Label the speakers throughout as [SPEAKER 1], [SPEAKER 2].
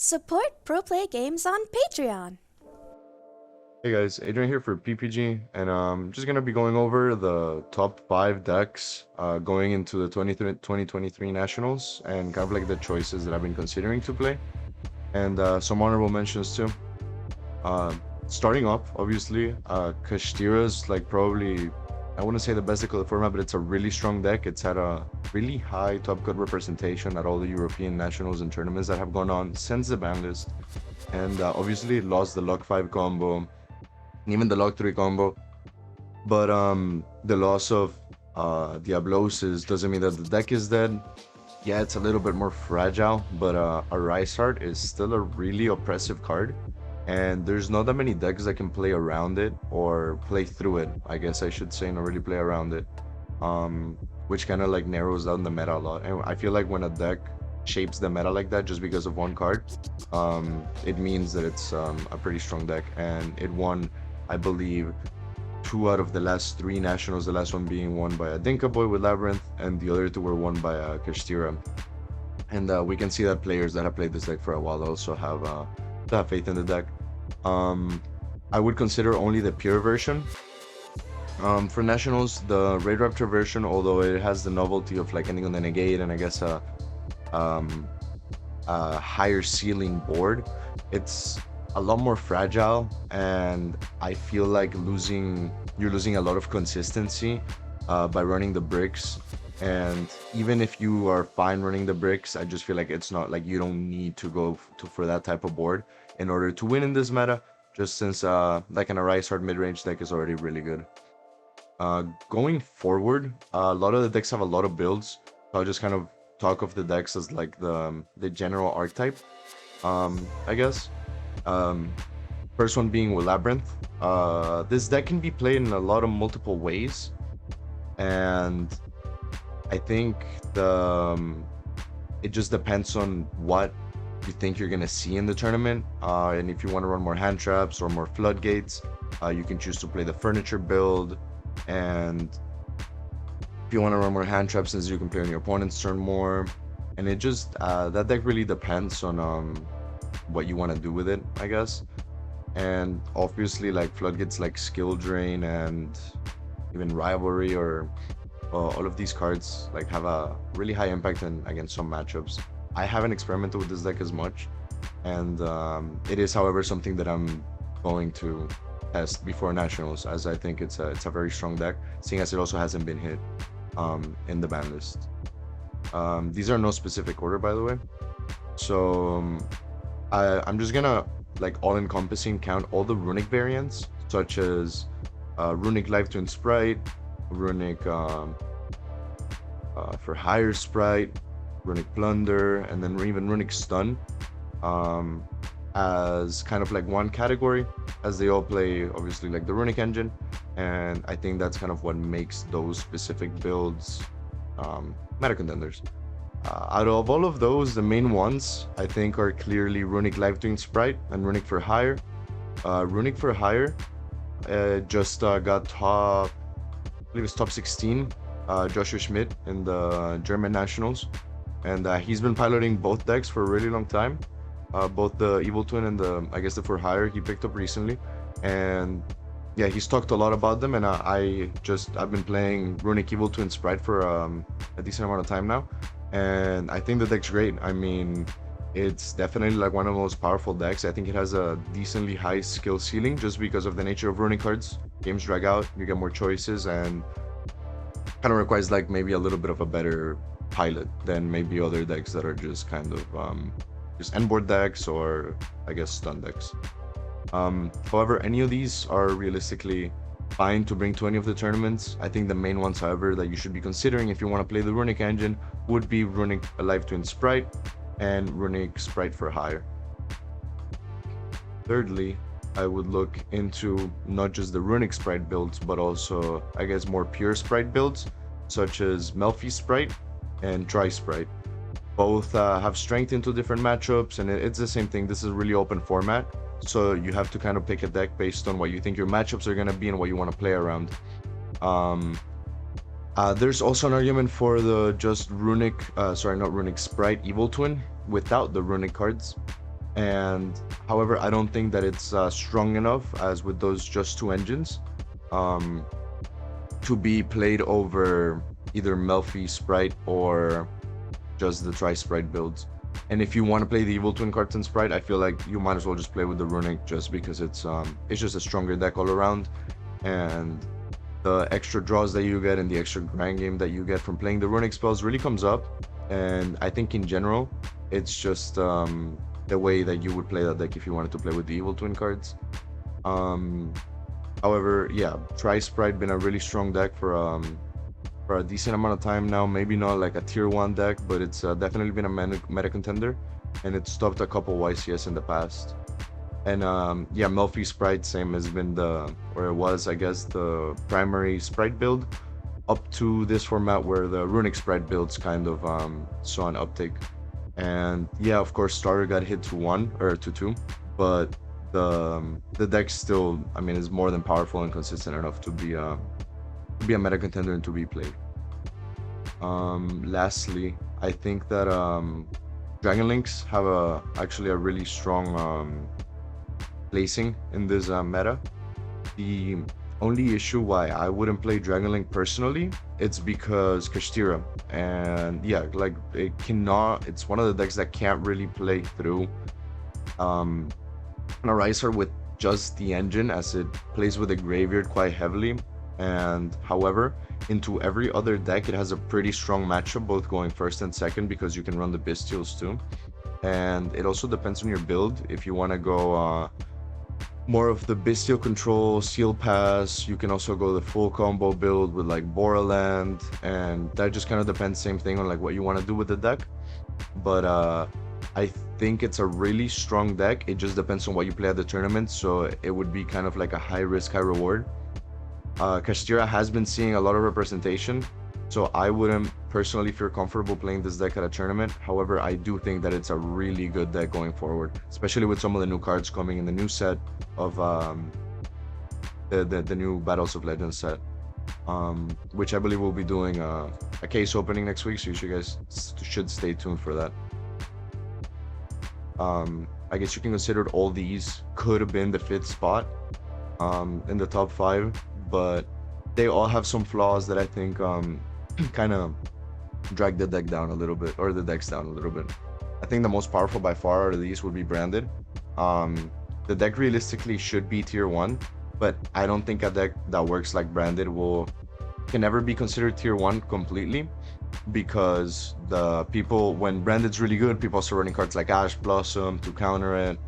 [SPEAKER 1] Support proplaygames on Patreon.
[SPEAKER 2] Hey guys, Adrian here for PPG, and just gonna be going over the top 5 decks going into the 2023 Nationals, and kind of like the choices that I've been considering to play, and some honorable mentions too. Starting off, obviously, Kashtira is like probably, I wouldn't say the best deck of the format, but it's a really strong deck. It's had a really high top cut representation at all the European Nationals and tournaments that have gone on since the ban list, and obviously it lost the Lock 5 combo, even the Lock 3 combo, but the loss of Diablosis doesn't mean that the deck is dead. Yeah, it's a little bit more fragile, but a Rise Heart is still a really oppressive card, and there's not that many decks that can play around it or play through it, I guess I should say, not really play around it, which kind of like narrows down the meta a lot. And I feel like when a deck shapes the meta like that just because of one card, it means that it's a pretty strong deck, and it won, I believe, 2 out of the last 3 Nationals, the last one being won by a Dinka Boy with Labrynth, and the other 2 were won by Kashtira. And we can see that players that have played this deck for a while also have faith in the deck. I would consider only the pure version. For Nationals, the Raid Raptor version, although it has the novelty of like ending on the negate and I guess a higher ceiling board, it's a lot more fragile, and I feel like you're losing a lot of consistency by running the bricks. And even if you are fine running the bricks, I just feel like it's not like you don't need to go for that type of board in order to win in this meta, just since like an Rise Heart mid-range deck is already really good. Going forward, a lot of the decks have a lot of builds, so I'll just kind of talk of the decks as like the general archetype, I guess. First one being with Labrynth. This deck can be played in a lot of multiple ways, and I think it just depends on what you think you're gonna see in the tournament, and if you want to run more hand traps or more floodgates, you can choose to play the furniture build. And if you want to run more hand traps, since you can play on your opponent's turn more, and it just that deck really depends on what you want to do with it, I guess. And obviously, like floodgates like skill drain and even rivalry, or all of these cards like have a really high impact against some matchups. I haven't experimented with this deck as much, and it is, however, something that I'm going to test before Nationals, as I think it's a very strong deck, seeing as it also hasn't been hit in the ban list. These are no specific order, by the way, so I'm just gonna like all-encompassing count all the Runick variants, such as Runick Live Twin Spright, Runick for higher Spright, Runick Plunder, and then even Runick Stun, as kind of like one category, as they all play obviously like the Runick engine, and I think that's kind of what makes those specific builds meta contenders. Out of all of those, the main ones I think are clearly Runick Live Twin Spright and Runick for hire. Runick for hire just got top, I believe it's top 16, Joshua Schmidt in the German Nationals, and he's been piloting both decks for a really long time. Both the Evil Twin and I guess the for hire he picked up recently, and yeah, he's talked a lot about them, and I've been playing Runick Evil Twin Spright for a decent amount of time now, and I think the deck's great. I mean, it's definitely like one of the most powerful decks. I think it has a decently high skill ceiling just because of the nature of Runick cards. Games drag out, you get more choices, and kind of requires like maybe a little bit of a better pilot than maybe other decks that are just kind of just end board decks, or I guess stun decks. However, any of these are realistically fine to bring to any of the tournaments. I think the main ones, however, that you should be considering if you want to play the Runick engine would be Runick Live Twin Spright and Runick Spright for hire. Thirdly, I would look into not just the Runick Spright builds, but also, I guess, more pure Spright builds, such as Melfi Spright and Tri-Spright. Both have strength into different matchups, and it's the same thing. This is a really open format, so you have to kind of pick a deck based on what you think your matchups are going to be and what you want to play around. There's also an argument for the just Runick, sorry, not Runick, Spright Evil Twin without the Runick cards. And however, I don't think that it's strong enough as with those just two engines um, to be played over either Melfi, Spright, or just the tri-Spright builds. And if you want to play the Evil Twin cards in Spright, I feel like you might as well just play with the Runick just because it's just a stronger deck all around, and the extra draws that you get and the extra grind game that you get from playing the Runick spells really comes up. And I think in general, it's just the way that you would play that deck if you wanted to play with the Evil Twin cards. However, yeah, tri-Spright been a really strong deck for a decent amount of time now. Maybe not like a tier 1 deck, but it's definitely been a meta contender, and it's stopped a couple YCS in the past. And yeah, Melfi Spright same has been or it was, I guess, the primary Spright build up to this format where the Runick Spright builds kind of saw an uptick. And yeah, of course, starter got hit to 1 or to 2, but the deck still, I mean, is more than powerful and consistent enough to be a meta contender and to be played. Lastly, I think that Dragonlinks have actually a really strong placing in this meta. The only issue why I wouldn't play Dragonlink personally, it's because Kashtira, and yeah, like it's one of the decks that can't really play through an Eraser with just the engine, as it plays with the graveyard quite heavily. And however, into every other deck it has a pretty strong matchup, both going first and second, because you can run the Bestials too. And it also depends on your build. If you want to go more of the Bestial control, Seal Pass, you can also go the full combo build with like Boraland, and that just kind of depends, same thing, on like what you want to do with the deck. But I think it's a really strong deck. It just depends on what you play at the tournament, so it would be kind of like a high risk, high reward. Kashtira has been seeing a lot of representation, so I wouldn't personally feel comfortable playing this deck at a tournament. However, I do think that it's a really good deck going forward, especially with some of the new cards coming in the new set of the new Battles of Legends set, which I believe we'll be doing a case opening next week, so you guys should stay tuned for that. I guess you can consider all these could have been the 5th spot in the top 5, but they all have some flaws that I think kind of drag the deck down a little bit, or the decks down a little bit. I think the most powerful by far out of these would be Branded. The deck realistically should be tier 1, but I don't think a deck that works like Branded can never be considered tier 1 completely, because when Branded's really good, people start running cards like Ash Blossom to counter it,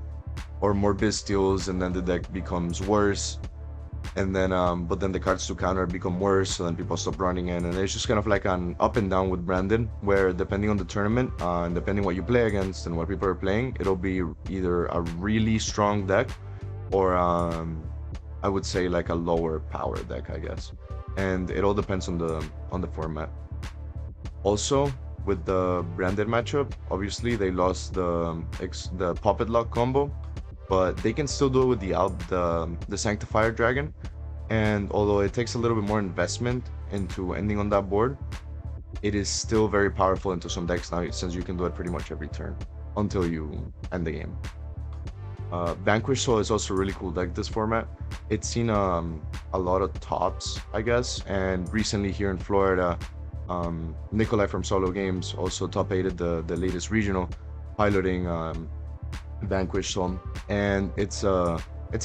[SPEAKER 2] or more Bestials, and then the deck becomes worse. And then but then the cards to counter become worse, so then people stop running in, and it's just kind of like an up and down with Branded, where depending on the tournament and depending what you play against and what people are playing, it'll be either a really strong deck or I would say like a lower power deck, I guess. And it all depends on the format. Also, with the Branded matchup, obviously they lost the Puppet Lock combo, but they can still do it with the Sanctifier Dragon. And although it takes a little bit more investment into ending on that board, it is still very powerful into some decks now, since you can do it pretty much every turn until you end the game. Vanquish Soul is also a really cool deck this format. It's seen a lot of tops, I guess, and recently here in Florida, Nikolai from Solo Games also top 8'd the latest regional, piloting Vanquish Soul, and it's a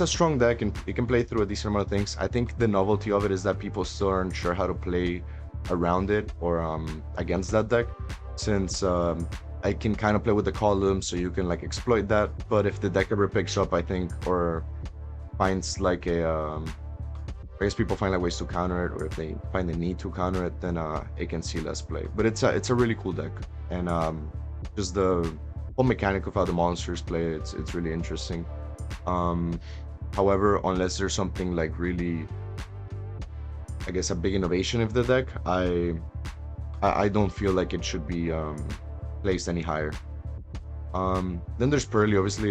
[SPEAKER 2] strong deck, and it can play through a decent amount of things. I think the novelty of it is that people still aren't sure how to play around it or against that deck, since I can kind of play with the columns, so you can like exploit that. But if the deck ever picks up, I think, or finds like I guess people find like ways to counter it, or if they find the need to counter it, then it can see less play. But it's a really cool deck, and just the whole mechanic of how the monsters play, it's really interesting. However, unless there's something like really, I guess, a big innovation of the deck, I don't feel like it should be placed any higher. Then there's Pearly. Obviously,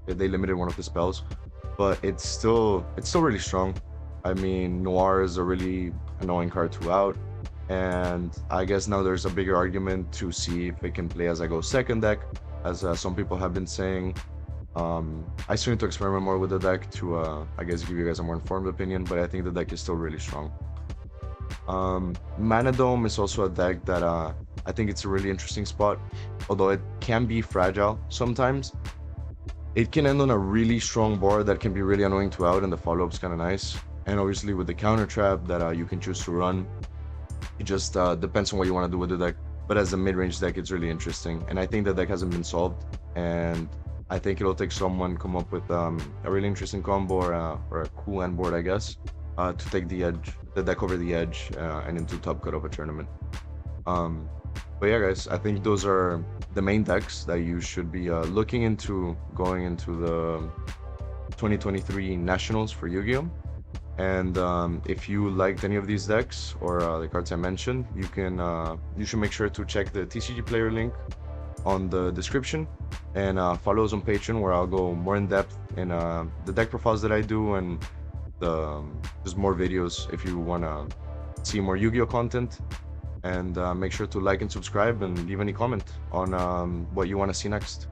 [SPEAKER 2] they limited one of the spells, but it's still really strong. I mean, Noir is a really annoying card to out. and I guess now there's a bigger argument to see if it can play as a go second deck, as some people have been saying. I still need to experiment more with the deck to, I guess, give you guys a more informed opinion, but I think the deck is still really strong. Mana Dome is also a deck that I think it's a really interesting spot, although it can be fragile sometimes. It can end on a really strong board that can be really annoying to out, and the follow-up's kind of nice. And obviously with the counter trap that you can choose to run, it just depends on what you want to do with the deck. But as a mid-range deck, it's really interesting, and I think the deck hasn't been solved, and I think it'll take someone come up with a really interesting combo or a cool end board, I guess, to take the deck over the edge and into top cut of a tournament. But yeah, guys, I think those are the main decks that you should be looking into going into the 2023 Nationals for Yu-Gi-Oh! And if you liked any of these decks or the cards I mentioned, you should make sure to check the TCG player link on the description and follow us on Patreon, where I'll go more in depth in the deck profiles that I do, and just more videos if you want to see more Yu-Gi-Oh content. And make sure to like and subscribe and leave any comment on what you want to see next.